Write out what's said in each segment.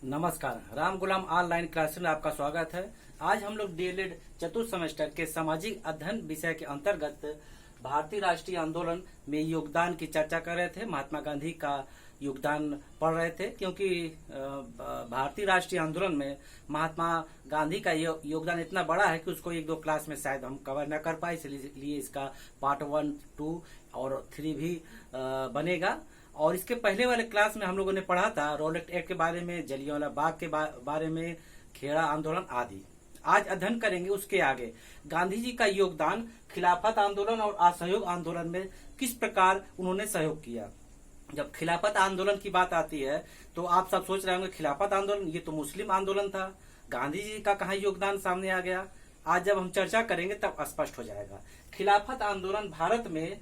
नमस्कार, राम गुलाम online class में आपका स्वागत है। आज हम लोग डीएलएड चतुर्थ सेमेस्टर के सामाजिक अध्ययन विषय के अंतर्गत भारतीय राष्ट्रीय आंदोलन में योगदान की चर्चा कर रहे थे। महात्मा गांधी का योगदान पढ़ रहे थे क्योंकि भारतीय राष्ट्रीय आंदोलन में महात्मा गांधी का योगदान इतना बड़ा है कि उसको एक दो क्लास में शायद हम कवर न कर पाए, इसलिए इसका पार्ट 1, 2 और 3 भी बनेगा। और इसके पहले वाले क्लास में हम लोगों ने पढ़ा था रॉलेट एक्ट के बारे में, जलियांवाला बाग के बारे में, खेड़ा आंदोलन आदि। आज अध्ययन करेंगे उसके आगे गांधी जी का योगदान खिलाफत आंदोलन और असहयोग आंदोलन में किस प्रकार उन्होंने सहयोग किया। जब खिलाफत आंदोलन की बात आती है तो आप सब सोच रहे होंगे खिलाफत आंदोलन ये तो मुस्लिम आंदोलन था, गांधी जी का कहाँ योगदान सामने आ गया। आज जब हम चर्चा करेंगे तब स्पष्ट हो जाएगा। खिलाफत आंदोलन भारत में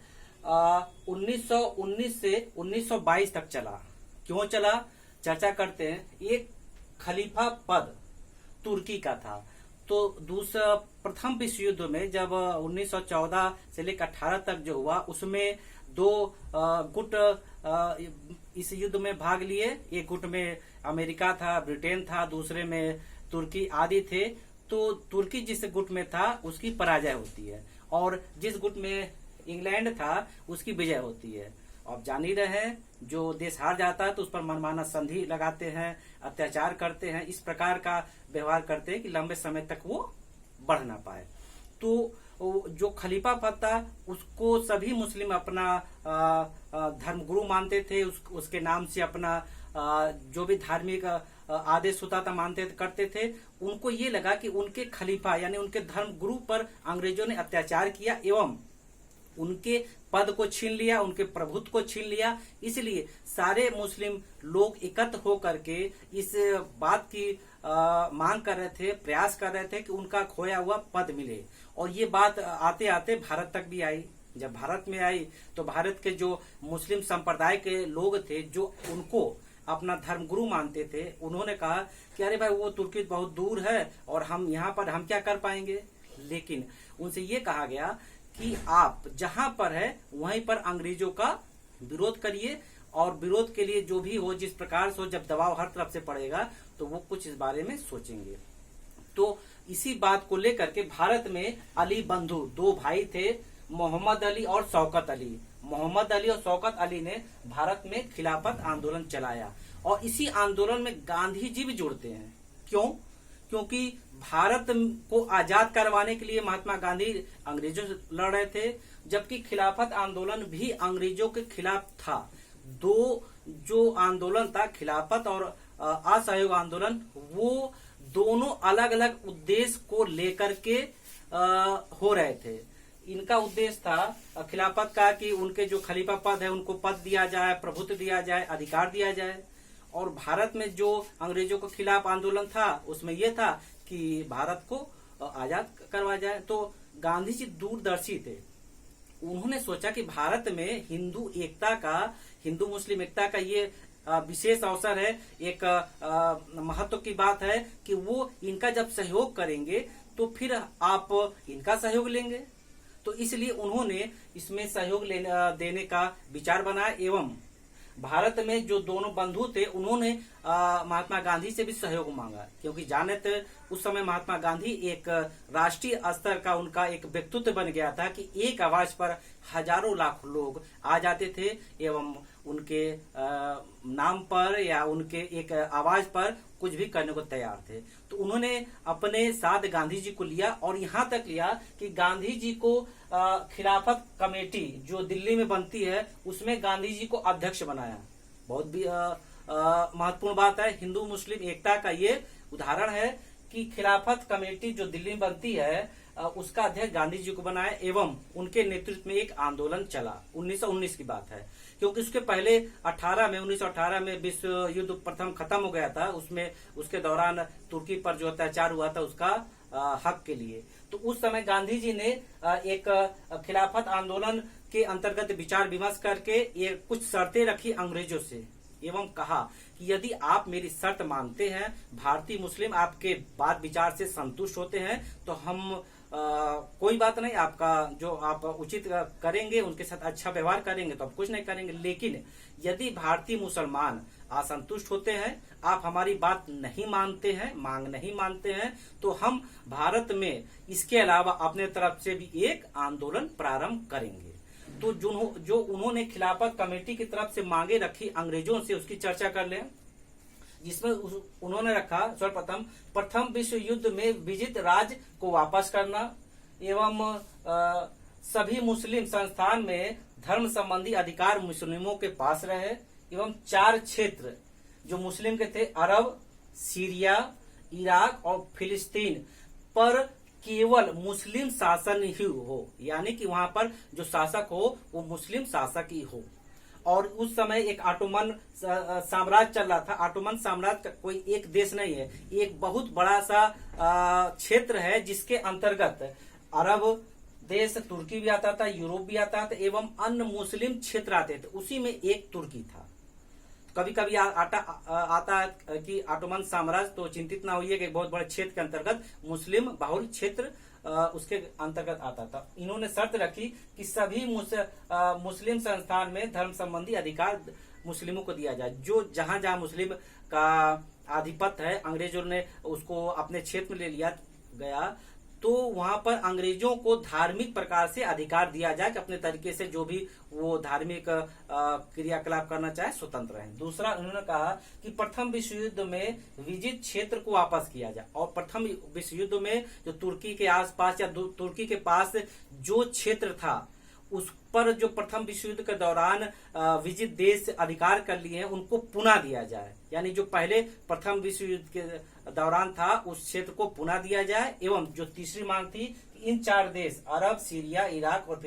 1919 से 1922 तक चला। क्यों चला, चर्चा करते हैं। एक खलीफा पद तुर्की का था। तो दूसरा प्रथम विश्व युद्ध में जब 1914 से लेकर 18 तक जो हुआ उसमें दो गुट इस युद्ध में भाग लिए। एक गुट में अमेरिका था, ब्रिटेन था, दूसरे में तुर्की आदि थे। तो तुर्की जिस गुट में था उसकी पराजय होती है और जिस गुट में इंग्लैंड था उसकी विजय होती है। अब जान ही रहे हैं, जो देश हार जाता है तो उस पर मनमाना संधि लगाते हैं, अत्याचार करते हैं, इस प्रकार का व्यवहार करते हैं कि लंबे समय तक वो बढ़ ना पाए। तो जो खलीफा पद था उसको सभी मुस्लिम अपना धर्मगुरु मानते थे। उसके नाम से अपना जो भी धार्मिक आदेश होता था मानते करते थे। उनको ये लगा कि उनके खलीफा यानी उनके धर्मगुरु पर अंग्रेजों ने अत्याचार किया एवं उनके पद को छीन लिया, उनके प्रभुत्व को छीन लिया। इसलिए सारे मुस्लिम लोग एकत्र होकर के इस बात की मांग कर रहे थे, प्रयास कर रहे थे कि उनका खोया हुआ पद मिले। और ये बात आते आते भारत तक भी आई। जब भारत में आई तो भारत के जो मुस्लिम संप्रदाय के लोग थे जो उनको अपना धर्मगुरु मानते थे, उन्होंने कहा कि अरे भाई वो तुर्की बहुत दूर है और हम यहाँ पर हम क्या कर पाएंगे। लेकिन उनसे ये कहा गया कि आप जहां पर है वहीं पर अंग्रेजों का विरोध करिए और विरोध के लिए जो भी हो, जिस प्रकार से हो, जब दबाव हर तरफ से पड़ेगा तो वो कुछ इस बारे में सोचेंगे। तो इसी बात को लेकर के भारत में अली बंधु दो भाई थे, मोहम्मद अली और शौकत अली। मोहम्मद अली और शौकत अली ने भारत में खिलाफत आंदोलन चलाया और इसी आंदोलन में गांधी जी भी जुड़ते हैं। क्यों? क्योंकि भारत को आजाद करवाने के लिए महात्मा गांधी अंग्रेजों से लड़ रहे थे, जबकि खिलाफत आंदोलन भी अंग्रेजों के खिलाफ था। दो जो आंदोलन था खिलाफत और असहयोग आंदोलन, वो दोनों अलग अलग उद्देश्य को लेकर के हो रहे थे। इनका उद्देश्य था खिलाफत का कि उनके जो खलीफा पद है उनको पद दिया जाए, प्रभुत्व दिया जाए, अधिकार दिया जाए। और भारत में जो अंग्रेजों के खिलाफ आंदोलन था उसमें यह था कि भारत को आजाद करवा जाए। तो गांधी जी दूरदर्शी थे। उन्होंने सोचा कि भारत में हिंदू मुस्लिम एकता का ये विशेष अवसर है, एक महत्व की बात है कि वो इनका जब सहयोग करेंगे तो फिर आप इनका सहयोग लेंगे। तो इसलिए उन्होंने इसमें सहयोग देने का विचार बनाया एवं भारत में जो दोनों बंधु थे उन्होंने महात्मा गांधी से भी सहयोग मांगा, क्योंकि जानते उस समय महात्मा गांधी एक राष्ट्रीय स्तर का उनका एक व्यक्तित्व बन गया था कि एक आवाज पर हजारों लाख लोग आ जाते थे एवं उनके नाम पर या उनके एक आवाज पर कुछ भी करने को तैयार थे। तो उन्होंने अपने साथ गांधी जी को लिया और यहाँ तक लिया कि गांधी जी को खिलाफत कमेटी जो दिल्ली में बनती है उसमें गांधी जी को अध्यक्ष बनाया। बहुत भी महत्वपूर्ण बात है। हिंदू मुस्लिम एकता का ये उदाहरण है कि खिलाफत कमेटी जो दिल्ली में बनती है उसका अध्यक्ष गांधी जी को बनाया एवं उनके नेतृत्व में एक आंदोलन चला। 1919 की बात है, क्योंकि उसके पहले 1918 में विश्व युद्ध प्रथम खत्म हो गया था। उसमें उसके दौरान तुर्की पर जो अत्याचार हुआ था उसका हक के लिए। तो उस समय गांधी जी ने एक खिलाफत आंदोलन के अंतर्गत विचार विमर्श करके ये कुछ शर्तें रखी अंग्रेजों से एवं कहा कि यदि आप मेरी शर्त मानते हैं, भारतीय मुस्लिम आपके बात विचार से संतुष्ट होते हैं तो हम कोई बात नहीं, आपका जो आप उचित करेंगे, उनके साथ अच्छा व्यवहार करेंगे तो आप कुछ नहीं करेंगे। लेकिन यदि भारतीय मुसलमान असंतुष्ट होते हैं, आप हमारी बात नहीं मानते हैं, मांग नहीं मानते हैं, तो हम भारत में इसके अलावा अपने तरफ से भी एक आंदोलन प्रारंभ करेंगे। तो जो उन्होंने खिलाफत कमेटी की तरफ से मांगे रखी अंग्रेजों से, उसकी चर्चा कर लें। जिसमें उन्होंने रखा सर्वप्रथम प्रथम विश्व युद्ध में विजित राज्य को वापस करना एवं सभी मुस्लिम संस्थान में धर्म संबंधी अधिकार मुस्लिमों के पास रहे एवं 4 क्षेत्र जो मुस्लिम के थे, अरब, सीरिया, इराक और फिलिस्तीन पर केवल मुस्लिम शासन ही हो, यानी कि वहां पर जो शासक हो वो मुस्लिम शासक ही हो। और उस समय एक ऑटोमन साम्राज्य चल रहा था। ऑटोमन साम्राज्य कोई एक देश नहीं है, एक बहुत बड़ा सा क्षेत्र है जिसके अंतर्गत अरब देश, तुर्की भी आता था, यूरोप भी आता था एवं अन्य मुस्लिम क्षेत्र आते थे। उसी में एक तुर्की था। कभी कभी आता है कि ऑटोमन साम्राज्य, तो चिंतित ना होइए कि बहुत बड़े क्षेत्र के अंतर्गत मुस्लिम बहुल क्षेत्र उसके अंतर्गत आता था। इन्होंने शर्त रखी कि सभी मुस्लिम संस्थान में धर्म संबंधी अधिकार मुस्लिमों को दिया जाए। जो जहां जहां मुस्लिम का आधिपत्य है, अंग्रेजों ने उसको अपने क्षेत्र में ले लिया गया, तो वहां पर अंग्रेजों को धार्मिक प्रकार से अधिकार दिया जाए कि अपने तरीके से जो भी वो धार्मिक क्रियाकलाप करना चाहे स्वतंत्र रहें। दूसरा, उन्होंने कहा कि प्रथम विश्व युद्ध में विजित क्षेत्र को वापस किया जाए और प्रथम विश्व युद्ध में जो तुर्की के आसपास या तुर्की के पास जो क्षेत्र था उस पर जो प्रथम विश्व युद्ध के दौरान विजित देश अधिकार कर लिए हैं उनको पुनः दिया जाए, यानी जो पहले प्रथम विश्व युद्ध के दौरान था उस क्षेत्र को पुनः दिया जाए। एवं जो तीसरी मांग थी, इन 4 देश अरब, सीरिया, इराक और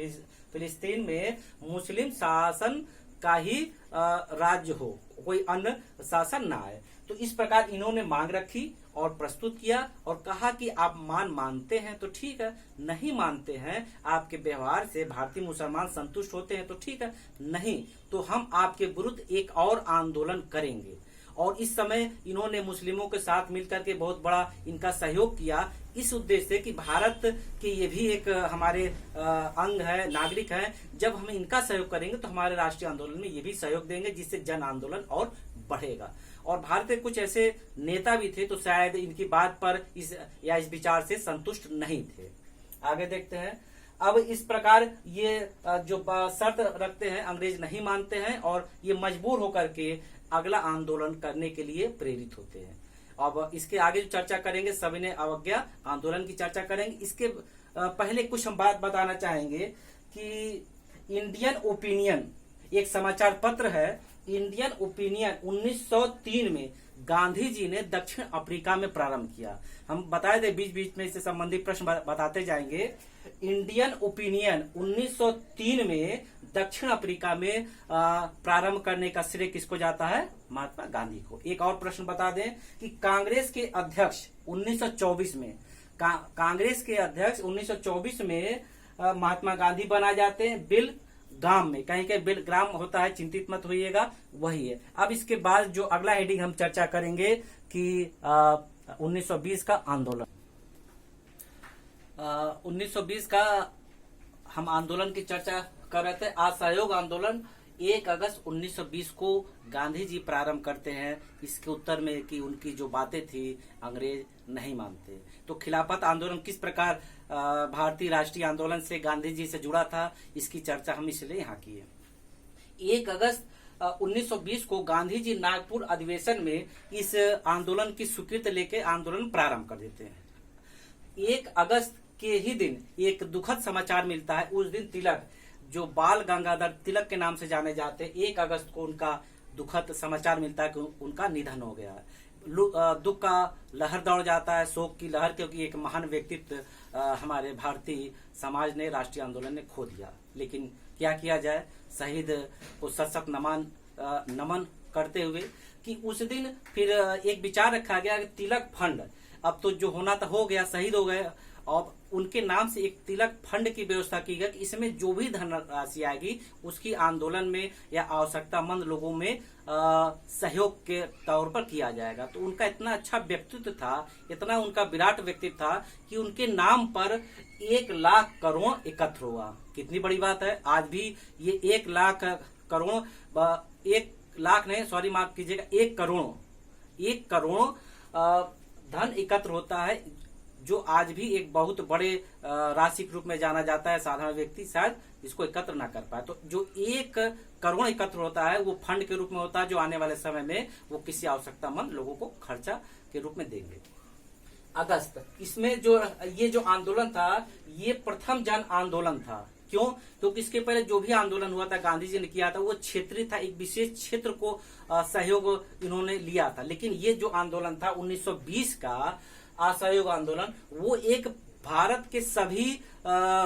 फिलिस्तीन में मुस्लिम शासन का ही राज्य हो, कोई अन्य शासन ना आए। तो इस प्रकार इन्होंने मांग रखी और प्रस्तुत किया और कहा कि आप मानते हैं तो ठीक है, नहीं मानते हैं, आपके व्यवहार से भारतीय मुसलमान संतुष्ट होते हैं तो ठीक है, नहीं तो हम आपके विरुद्ध एक और आंदोलन करेंगे। और इस समय इन्होंने मुस्लिमों के साथ मिलकर के बहुत बड़ा इनका सहयोग किया, इस उद्देश्य से कि भारत के ये भी एक हमारे अंग है, नागरिक है। जब हम इनका सहयोग करेंगे तो हमारे राष्ट्रीय आंदोलन में ये भी सहयोग देंगे, जिससे जन आंदोलन और बढ़ेगा। और भारत के कुछ ऐसे नेता भी थे तो शायद इनकी बात पर इस विचार से संतुष्ट नहीं थे। आगे देखते हैं। अब इस प्रकार ये जो शर्त रखते हैं, अंग्रेज नहीं मानते हैं और ये मजबूर होकर के अगला आंदोलन करने के लिए प्रेरित होते हैं। अब इसके आगे जो चर्चा करेंगे, सविनय अवज्ञा आंदोलन की चर्चा करेंगे। इसके पहले कुछ हम बात बताना चाहेंगे कि इंडियन ओपिनियन एक समाचार पत्र है। इंडियन ओपिनियन 1903 में गांधी जी ने दक्षिण अफ्रीका में प्रारंभ किया। हम बताए थे बीच बीच में इससे संबंधित प्रश्न बताते जाएंगे। इंडियन ओपिनियन 1903 में दक्षिण अफ्रीका में प्रारंभ करने का श्रेय किसको जाता है? महात्मा गांधी को। एक और प्रश्न बता दें कि कांग्रेस के अध्यक्ष 1924 में कांग्रेस के अध्यक्ष 1924 में महात्मा गांधी बना जाते हैं। बिल ग्राम में, कहीं कहीं बिल ग्राम होता है, चिंतित मत होइएगा, वही है। अब इसके बाद जो अगला हेडिंग हम चर्चा करेंगे कि 1920 का आंदोलन। 1920 का हम आंदोलन की चर्चा कर रहे थे। असहयोग आंदोलन 1 अगस्त 1920 को गांधी जी प्रारंभ करते हैं। इसके उत्तर में कि उनकी जो बातें थी अंग्रेज नहीं मानते। तो खिलाफत आंदोलन किस प्रकार भारतीय राष्ट्रीय आंदोलन से गांधी जी से जुड़ा था, इसकी चर्चा हम इसलिए यहाँ की है। 1 अगस्त 1920 को गांधी जी नागपुर अधिवेशन में इस आंदोलन की स्वीकृति लेकर आंदोलन प्रारंभ कर देते हैं। 1 अगस्त के ही दिन एक दुखद समाचार मिलता है। उस दिन तिलक, जो बाल गंगाधर तिलक के नाम से जाने जाते हैं, 1 अगस्त को उनका दुखद समाचार मिलता है कि उनका निधन हो गया है। दुख का लहर दौड़ जाता है, शोक की लहर, क्योंकि एक महान व्यक्तित्व हमारे भारतीय समाज ने, राष्ट्रीय आंदोलन ने खो दिया। लेकिन क्या किया जाए, शहीद को सशक्त नमन करते हुए कि उस दिन फिर एक विचार रखा गया कि तिलक फंड, अब तो जो होना था हो गया, शहीद हो गए, और उनके नाम से एक तिलक फंड की व्यवस्था की गई कि इसमें जो भी धनराशि आएगी उसकी आंदोलन में या आवश्यकतामंद लोगों में सहयोग के तौर पर किया जाएगा। तो उनका इतना अच्छा व्यक्तित्व था, इतना उनका विराट व्यक्तित्व था कि उनके नाम पर 1 लाख करोड़ एकत्र हुआ। कितनी बड़ी बात है। आज भी ये 1 लाख करोड़ 1 लाख नहीं, सॉरी माफ कीजिएगा, 1 करोड़ धन एकत्र होता है, जो आज भी एक बहुत बड़े राशि के रूप में जाना जाता है। साधारण व्यक्ति शायद इसको एकत्र ना कर पाए। तो जो 1 करोड़ एकत्र होता है वो फंड के रूप में होता है, जो आने वाले समय में वो किसी आवश्यकतामंद लोगों को खर्चा के रूप में देंगे। अगस्त, इसमें जो ये जो आंदोलन था ये प्रथम जन आंदोलन था। क्यों? क्योंकि इसके पहले जो भी आंदोलन हुआ था गांधी जी ने किया था वो क्षेत्रीय था, एक विशेष क्षेत्र को सहयोग इन्होंने लिया था। लेकिन ये जो आंदोलन था 1920 का असहयोग आंदोलन, वो एक भारत के सभी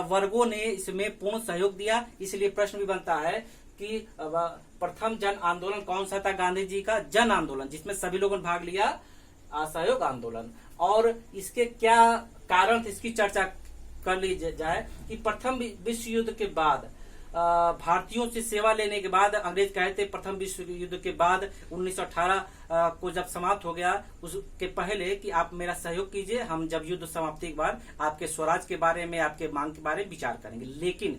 वर्गों ने इसमें पूर्ण सहयोग दिया। इसलिए प्रश्न भी बनता है कि प्रथम जन आंदोलन कौन सा था गांधी जी का? जन आंदोलन, जिसमें सभी लोगों ने भाग लिया, असहयोग आंदोलन। और इसके क्या कारण थे इसकी चर्चा कर ली जाए कि प्रथम विश्व युद्ध के बाद भारतीयों से सेवा लेने के बाद, अंग्रेज कहते प्रथम विश्व युद्ध के बाद 1918 को जब समाप्त हो गया, उसके पहले कि आप मेरा सहयोग कीजिए, हम जब युद्ध समाप्ति के बाद आपके स्वराज के बारे में, आपके मांग के बारे में विचार करेंगे। लेकिन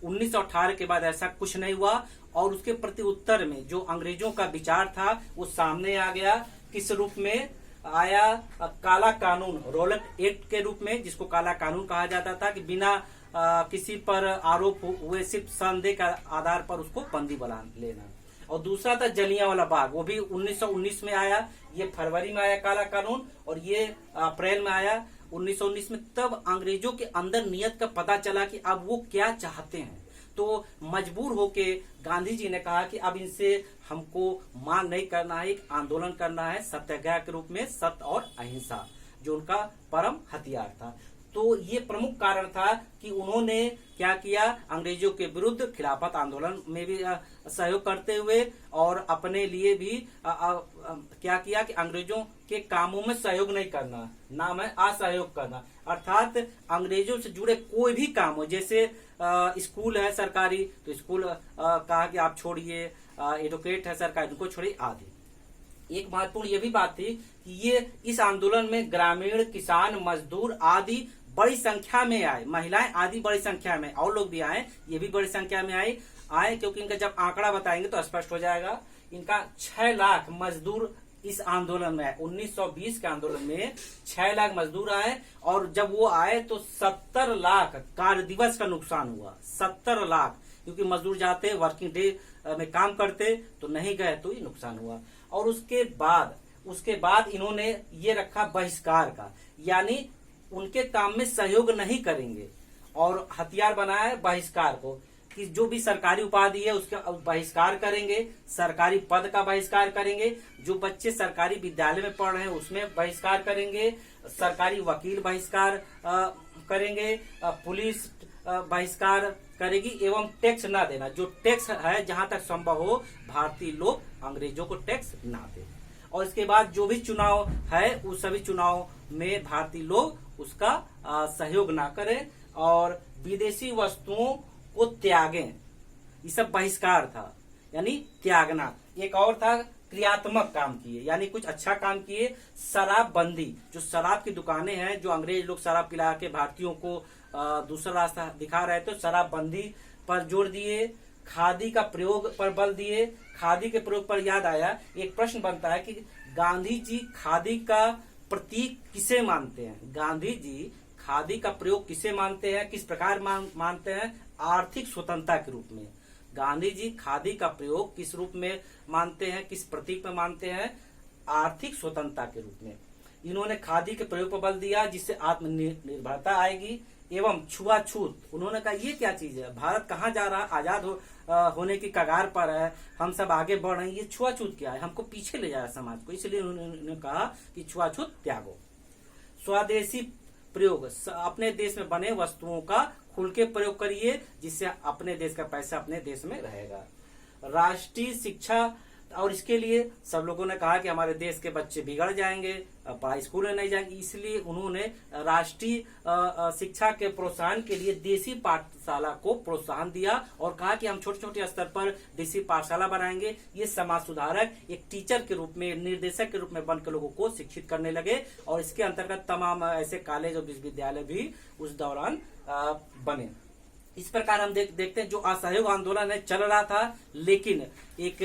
1918 के बाद ऐसा कुछ नहीं हुआ और उसके प्रति उत्तर में जो अंग्रेजों का विचार था वो सामने आ गया। किस रूप में आया? काला कानून, रॉलेट एक्ट के रूप में, जिसको काला कानून कहा जाता था कि बिना किसी पर आरोप हुए सिर्फ संदेह का आधार पर उसको बंदी बना लेना। और दूसरा था जलियांवाला बाग, वो भी 1919 में आया। ये फरवरी में आया काला कानून और ये अप्रैल में आया 1919 में। तब अंग्रेजों के अंदर नियत का पता चला कि अब वो क्या चाहते हैं, तो मजबूर होके गांधी जी ने कहा कि अब इनसे हमको मांग नहीं करना है, एक आंदोलन करना है सत्याग्रह के रूप में, सत्य और अहिंसा, जो उनका परम हथियार था। तो ये प्रमुख कारण था कि उन्होंने क्या किया, अंग्रेजों के विरुद्ध खिलाफत आंदोलन में भी सहयोग करते हुए और अपने लिए भी क्या किया कि अंग्रेजों के कामों में सहयोग नहीं करना, नाम है असहयोग करना। अर्थात अंग्रेजों से जुड़े कोई भी काम हो, जैसे स्कूल है सरकारी तो स्कूल कहा कि आप छोड़िए, एडवोकेट है सरकारी उनको छोड़िए आदि। एक महत्वपूर्ण ये भी बात थी कि ये इस आंदोलन में ग्रामीण, किसान, मजदूर आदि बड़ी संख्या में आए, महिलाएं आदि बड़ी संख्या में, और लोग भी आए, ये भी बड़ी संख्या में आए क्योंकि इनका जब आंकड़ा बताएंगे तो स्पष्ट हो जाएगा। इनका 6 लाख मजदूर इस आंदोलन में आए। 1920 के आंदोलन में 6 लाख मजदूर आए और जब वो आए तो 70 लाख कार्य दिवस का नुकसान हुआ। 70 लाख, क्योंकि मजदूर जाते वर्किंग डे में काम करते तो नहीं गए तो ये नुकसान हुआ। और उसके बाद इन्होंने ये रखा बहिष्कार का, यानी उनके काम में सहयोग नहीं करेंगे और हथियार बनाया बहिष्कार को कि जो भी सरकारी उपाधि है उसका बहिष्कार करेंगे, सरकारी पद का बहिष्कार करेंगे, जो बच्चे सरकारी विद्यालय में पढ़ रहे हैं उसमें बहिष्कार करेंगे, सरकारी वकील बहिष्कार करेंगे, पुलिस बहिष्कार करेगी एवं टैक्स ना देना। जो टैक्स है जहां तक संभव हो भारतीय लोग अंग्रेजों को टैक्स ना दे। और इसके बाद जो भी चुनाव है उस सभी चुनाव में भारतीय लोग उसका सहयोग ना करें और विदेशी वस्तुओं को त्यागें। ये सब बहिष्कार था, यानी त्यागना। एक और था क्रियात्मक काम किए, यानी कुछ अच्छा काम किए। शराबबंदी, जो शराब की दुकानें हैं, जो अंग्रेज लोग शराब पिला के भारतीयों को दूसरा रास्ता दिखा रहे थे, शराबबंदी पर जोर दिए। खादी का प्रयोग पर बल दिए। खादी के प्रयोग पर याद आया, एक प्रश्न बनता है कि गांधी जी खादी का प्रतीक किसे मानते हैं? गांधी जी खादी का प्रयोग किसे मानते हैं, किस प्रकार मानते हैं? आर्थिक स्वतंत्रता के रूप में। गांधी जी खादी का प्रयोग किस रूप में मानते हैं, किस प्रतीक में मानते हैं? आर्थिक स्वतंत्रता के रूप में। इन्होंने खादी के प्रयोग पर बल दिया जिससे आत्मनिर्भरता आएगी एवं छुआछूत। उन्होंने कहा ये क्या चीज है, भारत कहाँ जा रहा है, आजाद होने की कगार पर है, हम सब आगे बढ़ रहे हैं, ये छुआछूत क्या है, हमको पीछे ले जा रहा है समाज को। इसलिए उन्होंने कहा कि छुआछूत त्यागो। स्वदेशी प्रयोग, अपने देश में बने वस्तुओं का खुल के प्रयोग करिए जिससे अपने देश का पैसा अपने देश में रहेगा। राष्ट्रीय शिक्षा, और इसके लिए सब लोगों ने कहा कि हमारे देश के बच्चे बिगड़ जाएंगे, पढ़ाई स्कूल में नहीं जाएंगे, इसलिए उन्होंने राष्ट्रीय शिक्षा के प्रोत्साहन के लिए देसी पाठशाला को प्रोत्साहन दिया और कहा कि हम छोटे छोटे स्तर पर देसी पाठशाला बनाएंगे। ये समाज सुधारक एक टीचर के रूप में, निर्देशक के रूप में बनकर लोगों को शिक्षित करने लगे और इसके अंतर्गत तमाम ऐसे कॉलेज और विश्वविद्यालय भी उस दौरान बने। इस प्रकार हम देखते हैं जो असहयोग आंदोलन है चल रहा था, लेकिन एक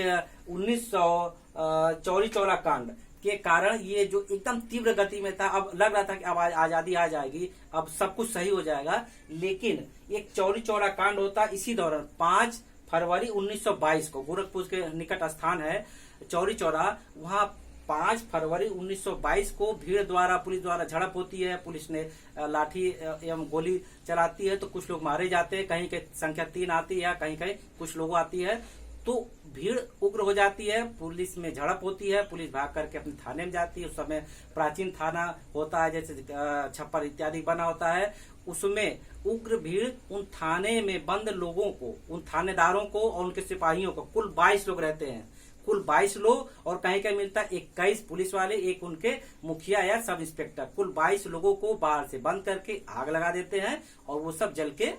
चौरी चौरा कांड के कारण ये जो एकदम तीव्र गति में था, अब लग रहा था कि अब आजादी आ जाएगी, अब सब कुछ सही हो जाएगा। लेकिन एक चौरी चौरा कांड होता इसी दौरान 5 फरवरी 1922 को, गोरखपुर के निकट स्थान है चौरी चौरा, वहां 5 फरवरी 1922 को भीड़ द्वारा, पुलिस द्वारा झड़प होती है। पुलिस ने लाठी एवं गोली चलाती है तो कुछ लोग मारे जाते हैं, कहीं की संख्या 3 आती है, कहीं कहीं कुछ लोगों आती है। तो भीड़ उग्र हो जाती है, पुलिस में झड़प होती है, पुलिस भाग करके अपने थाने में जाती है। उस समय प्राचीन थाना होता है, जैसे छप्पर इत्यादि बना होता है, उसमें उग्र भीड़ उन थाने में बंद लोगों को, उन थानेदारों को और उनके सिपाहियों को, कुल 22 लोग रहते हैं, कुल 22 लोग, और कहीं कहीं मिलता है 21 पुलिस वाले, एक उनके मुखिया या सब इंस्पेक्टर, कुल 22 लोगों को बाहर से बंद करके आग लगा देते हैं और वो सब जल के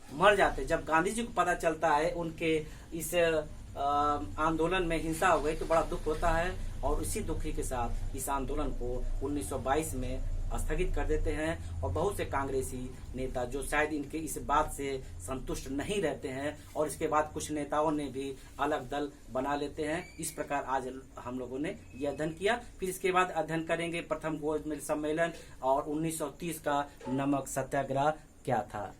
मर जाते हैं। जब गांधी जी को पता चलता है उनके इस आंदोलन में हिंसा हो गई तो बड़ा दुख होता है, और इसी दुखी के साथ इस आंदोलन को 1922 में स्थगित कर देते हैं। और बहुत से कांग्रेसी नेता जो शायद इनके इस बात से संतुष्ट नहीं रहते हैं, और इसके बाद कुछ नेताओं ने भी अलग दल बना लेते हैं। इस प्रकार आज हम लोगों ने यह अध्ययन किया। फिर इसके बाद अध्ययन करेंगे प्रथम गोलमेज सम्मेलन और 1930 का नमक सत्याग्रह क्या था।